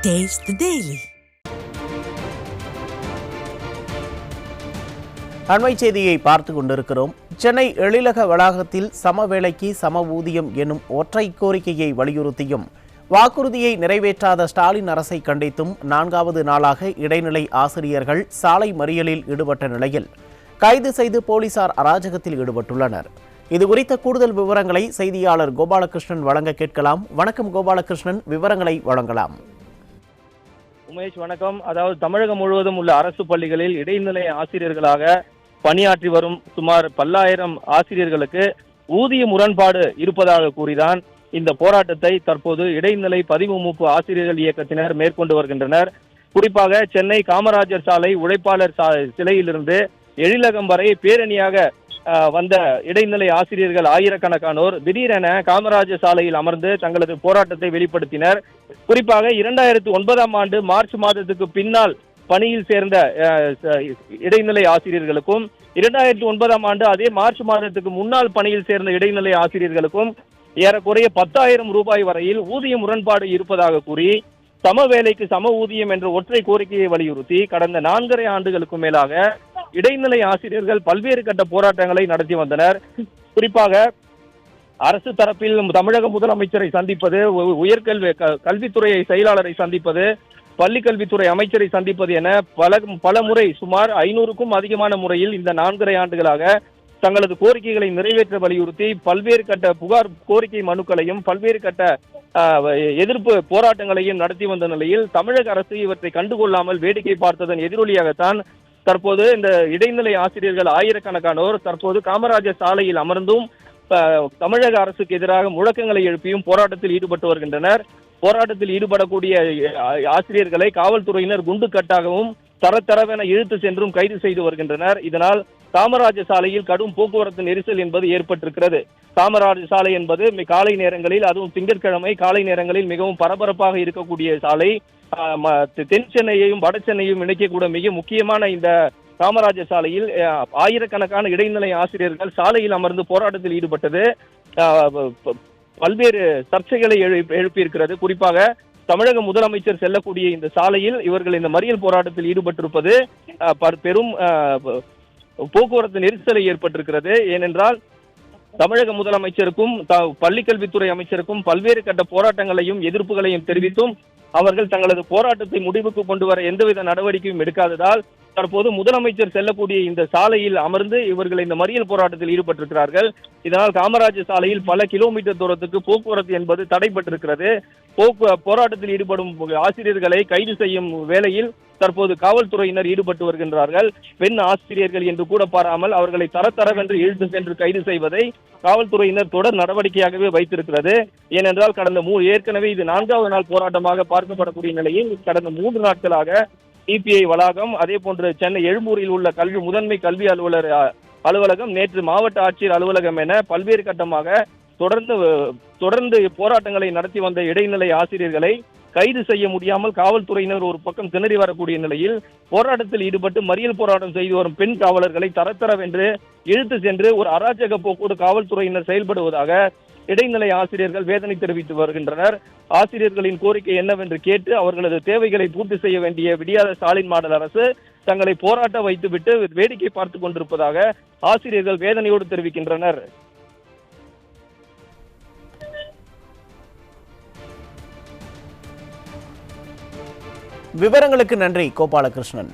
Taste the Daily. அண்மை செய்தியை பார்த்து கொண்டிருக்கிறோம். சென்னை எழிலக வளாகத்தில் சம வேளைக்கு சம ஊதியம் எனும் ஒற்றை கோரிக்கையை வலியுறுத்தியும் வாக்குறுதியை நிறைவேற்றாத ஸ்டாலின் அரசை கண்டித்தும் 4வது நாளாக இடைநிலை ஆசிரியர்கள் சாலை மறியலில் ஈடுபட்ட நிலையில் கைது செய்து போலீசார் அராஜகத்தில் ஈடுபட்டுள்ளனர். இது குறித்த கூடுதல் விவரங்களை செய்தியாளர் கோபாலகிருஷ்ணன் வழங்க கேட்கலாம். வணக்கம் கோபாலகிருஷ்ணன், விவரங்களை வழங்கலாம். உமேஷ் வணக்கம். அதாவது தமிழகம் முழுவதும் உள்ள அரசு பள்ளிகளில் இடைநிலை ஆசிரியர்களாக பணியாற்றி வரும் சுமார் 10,000 ஆசிரியர்களுக்கு ஊதிய முரண்பாடு இருப்பதாக கூறிதான் இந்த போராட்டத்தை தற்போது இடைநிலை பதிவு மூப்பு ஆசிரியர்கள் இயக்கத்தினர் மேற்கொண்டு வருகின்றனர். குறிப்பாக சென்னை காமராஜர் சாலை உழைப்பாளர் சிலையிலிருந்து எழிலகம் வரை பேரணியாக வந்த இடைநிலை ஆசிரியர்கள் ஆயிரக்கணக்கானோர் திடீரென காமராஜர் சாலையில் அமர்ந்து தங்களது போராட்டத்தை வெளிப்படுத்தினர். குறிப்பாக 2009ஆம் ஆண்டு மார்ச் மாதத்துக்கு பின்னால் பணியில் சேர்ந்த இடைநிலை ஆசிரியர்களுக்கும் 2009ஆம் ஆண்டு அதே மார்ச் மாதத்துக்கு முன்னால் பணியில் சேர்ந்த இடைநிலை ஆசிரியர்களுக்கும் ஏறக்குறைய 10,000 ரூபாய் வரையில் ஊதிய முரண்பாடு இருப்பதாக கூறி சம வேலைக்கு சம ஊதியம் என்ற ஒற்றை கோரிக்கையை வலியுறுத்தி கடந்த 4.5 ஆண்டுகளுக்கு மேலாக இடைநிலை ஆசிரியர்கள் பல்வேறு கட்ட போராட்டங்களை நடத்தி வந்தனர். குறிப்பாக அரசு தரப்பில் தமிழக முதலமைச்சரை சந்திப்பது, கல்வித்துறை செயலாளரை சந்திப்பது, பள்ளிக்கல்வித்துறை அமைச்சரை சந்திப்பது என பல முறை சுமார் 500க்கும் அதிகமான முறையில் இந்த 4.5 ஆண்டுகளாக தங்களது கோரிக்கைகளை நிறைவேற்ற வலியுறுத்தி பல்வேறு கட்ட புகார் கோரிக்கை மனுக்களையும் பல்வேறு கட்ட எதிர்ப்பு போராட்டங்களையும் நடத்தி வந்த நிலையில் தமிழக அரசு இவற்றை கண்டுகொள்ளாமல் வேடிக்கை பார்த்ததன் எதிரொலியாகத்தான் தற்போது இந்த இடைநிலை ஆசிரியர்கள் ஆயிரக்கணக்கானோர் தற்போது காமராஜர் சாலையில் அமர்ந்தும் தமிழக அரசுக்கு எதிராக முழக்கங்களை எழுப்பியும் போராட்டத்தில் ஈடுபட்டு வருகின்றனர். போராட்டத்தில் ஈடுபடக்கூடிய ஆசிரியர்களை காவல்துறையினர் குண்டுக்கட்டாகவும் தரத்தரவென இழுத்து சென்றும் கைது செய்து வருகின்றனர். இதனால் காமராஜர் சாலையில் கடும் போக்குவரத்து நெரிசல் என்பது ஏற்பட்டிருக்கிறது. காமராஜர் சாலை என்பது காலை நேரங்களில், அதுவும் திங்கட்கிழமை காலை நேரங்களில் மிகவும் பரபரப்பாக இருக்கக்கூடிய சாலை. தென் சென்னையையும் வட சென்னையும் இணைக்கக்கூட மிக முக்கியமான இந்த காமராஜர் சாலையில் ஆயிரக்கணக்கான இடைநிலை ஆசிரியர்கள் சாலையில் அமர்ந்து போராட்டத்தில் ஈடுபட்டது பல்வேறு சர்ச்சைகளை எழுப்பியிருக்கிறது. குறிப்பாக தமிழக முதலமைச்சர் செல்லக்கூடிய இந்த சாலையில் இவர்கள் இந்த மறியல் போராட்டத்தில் ஈடுபட்டிருப்பது பெரும் போக்குவரத்து நெரிசலை ஏற்பட்டிருக்கிறது. ஏனென்றால் தமிழக முதலமைச்சருக்கும் பள்ளிக்கல்வித்துறை அமைச்சருக்கும் பல்வேறு கட்ட போராட்டங்களையும் எதிர்ப்புகளையும் தெரிவித்தும் அவர்கள் தங்களது போராட்டத்தை முடிவுக்கு கொண்டு வர எந்தவித நடவடிக்கையும் எடுக்காததால் தற்போது முதலமைச்சர் செல்லக்கூடிய இந்த சாலையில் அமர்ந்து இவர்கள் இந்த மறியல் போராட்டத்தில் ஈடுபட்டிருக்கிறார்கள். இதனால் காமராஜர் சாலையில் பல கிலோமீட்டர் தூரத்துக்கு போக்குவரத்து என்பது தடைபட்டிருக்கிறது. போராட்டத்தில் ஈடுபடும் ஆசிரியர்களை கைது செய்யும் வேளையில் தற்போது காவல்துறையினர் ஈடுபட்டு வருகின்றார்கள். பெண் ஆசிரியர்கள் என்று கூட பாராமல் அவர்களை தரத்தரவென்று இழுத்து சென்று கைது செய்வதை காவல்துறையினர் தொடர் நடவடிக்கையாகவே வைத்திருக்கிறது. ஏனென்றால் ஏற்கனவே இது 4வது நாள் போராட்டமாக பார்க்கப்படக்கூடிய நிலையில் கடந்த 3 நாட்களாக டிபிஐ வளாகம், அதே போன்று சென்னை எழும்பூரில் உள்ள முதன்மை கல்வி அலுவலகம், நேற்று மாவட்ட ஆட்சியர் அலுவலகம் என பல்வேறு கட்டமாக தொடர்ந்து போராட்டங்களை நடத்தி வந்த இடைநிலை ஆசிரியர்களை கைது செய்ய முடியாமல் காவல்துறையினர் ஒரு பக்கம் திணறி வரக்கூடிய நிலையில் போராட்டத்தில் ஈடுபட்டு மறியல் போராட்டம் செய்து வரும் பெண் காவலர்களை தரத்தரவென்று இழுத்து சென்று ஒரு அராஜக போக்கோடு காவல்துறையினர் செயல்படுவதாக இடைநிலை ஆசிரியர்கள் வேதனை தெரிவித்து வருகின்றனர். ஆசிரியர்களின் கோரிக்கை என்னவென்று கேட்டு அவர்களது தேவைகளை பூர்த்தி செய்ய வேண்டிய விடியாத ஸ்டாலின் மாடல் அரசு தங்களை போராட்ட வைத்துவிட்டு வேடிக்கை பார்த்து கொண்டிருப்பதாக ஆசிரியர்கள் வேதனையோடு தெரிவிக்கின்றனர். விவரங்களுக்கு நன்றி கோபாலகிருஷ்ணன்.